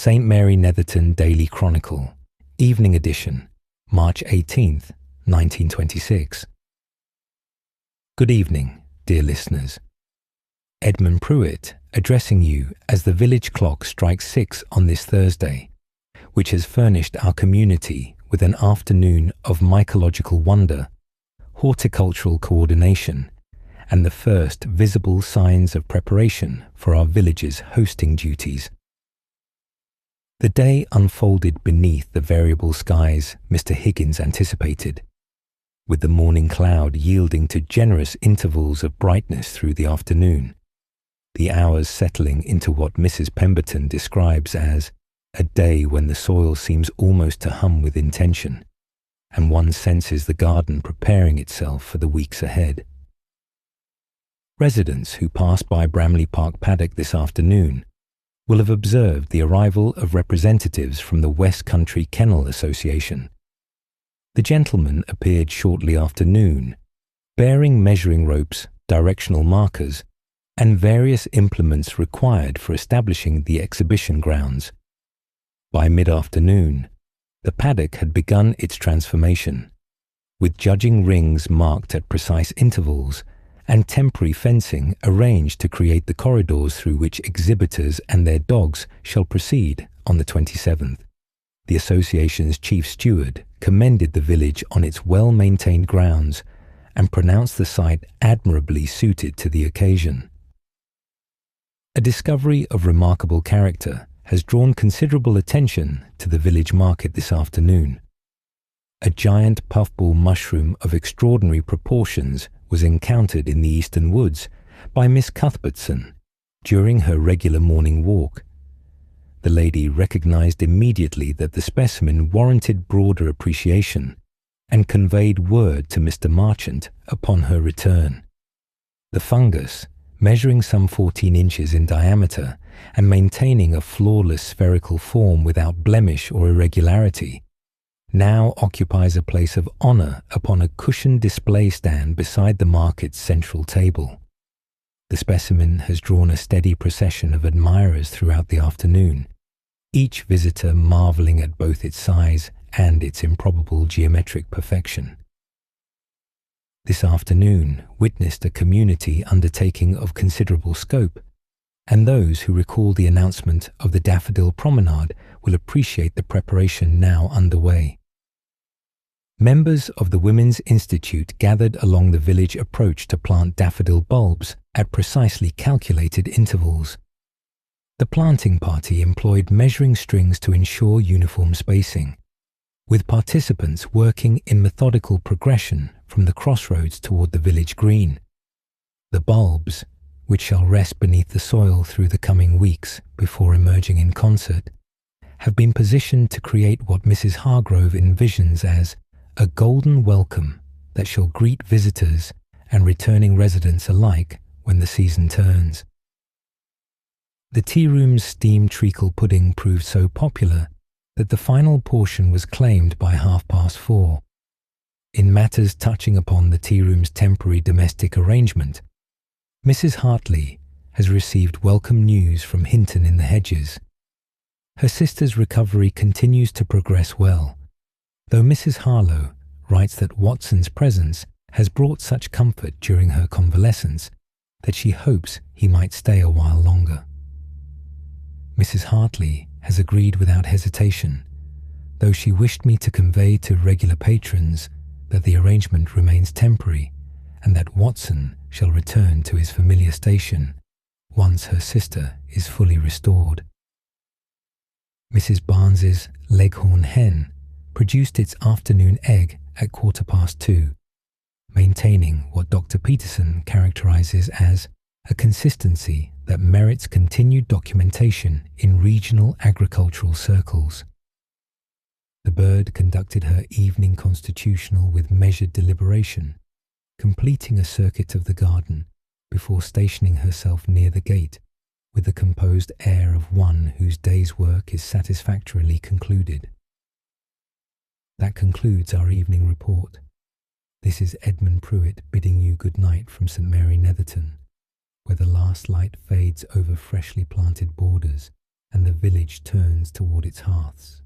St. Mary Netherton Daily Chronicle, Evening Edition, March 18th, 1926. Good evening, dear listeners. Edmund Pruitt addressing you as the village clock strikes 6 on this Thursday, which has furnished our community with an afternoon of mycological wonder, horticultural coordination, and the first visible signs of preparation for our village's hosting duties. The day unfolded beneath the variable skies Mr. Higgins anticipated, with the morning cloud yielding to generous intervals of brightness through the afternoon, the hours settling into what Mrs. Pemberton describes as a day when the soil seems almost to hum with intention, and one senses the garden preparing itself for the weeks ahead. Residents who passed by Bramley Park Paddock this afternoon will have observed the arrival of representatives from the West Country Kennel Association. The gentlemen appeared shortly after noon, bearing measuring ropes, directional markers, and various implements required for establishing the exhibition grounds. By mid-afternoon, the paddock had begun its transformation, with judging rings marked at precise intervals and temporary fencing arranged to create the corridors through which exhibitors and their dogs shall proceed on the 27th. The association's chief steward commended the village on its well-maintained grounds and pronounced the site admirably suited to the occasion. A discovery of remarkable character has drawn considerable attention to the village market this afternoon. A giant puffball mushroom of extraordinary proportions was encountered in the eastern woods by Miss Cuthbertson during her regular morning walk. The lady recognized immediately that the specimen warranted broader appreciation and conveyed word to Mr. Marchant upon her return. The fungus, measuring some 14 inches in diameter and maintaining a flawless spherical form without blemish or irregularity, now occupies a place of honor upon a cushioned display stand beside the market's central table. The specimen has drawn a steady procession of admirers throughout the afternoon, each visitor marveling at both its size and its improbable geometric perfection. This afternoon witnessed a community undertaking of considerable scope, and those who recall the announcement of the daffodil promenade will appreciate the preparation now underway. Members of the Women's Institute gathered along the village approach to plant daffodil bulbs at precisely calculated intervals. The planting party employed measuring strings to ensure uniform spacing, with participants working in methodical progression from the crossroads toward the village green. The bulbs, which shall rest beneath the soil through the coming weeks before emerging in concert, have been positioned to create what Mrs. Hargrove envisions as a golden welcome that shall greet visitors and returning residents alike when the season turns. The tea room's steamed treacle pudding proved so popular that the final portion was claimed by 4:30. In matters touching upon the tea room's temporary domestic arrangement, Mrs. Hartley has received welcome news from Hinton in the Hedges. Her sister's recovery continues to progress well, though Mrs. Harlow writes that Watson's presence has brought such comfort during her convalescence that she hopes he might stay a while longer. Mrs. Hartley has agreed without hesitation, though she wished me to convey to regular patrons that the arrangement remains temporary and that Watson shall return to his familiar station once her sister is fully restored. Mrs. Barnes's leghorn hen produced its afternoon egg at 2:15, maintaining what Dr. Peterson characterizes as a consistency that merits continued documentation in regional agricultural circles. The bird conducted her evening constitutional with measured deliberation, completing a circuit of the garden before stationing herself near the gate with the composed air of one whose day's work is satisfactorily concluded. That concludes our evening report. This is Edmund Pruitt bidding you good night from St. Mary Netherton, where the last light fades over freshly planted borders and the village turns toward its hearths.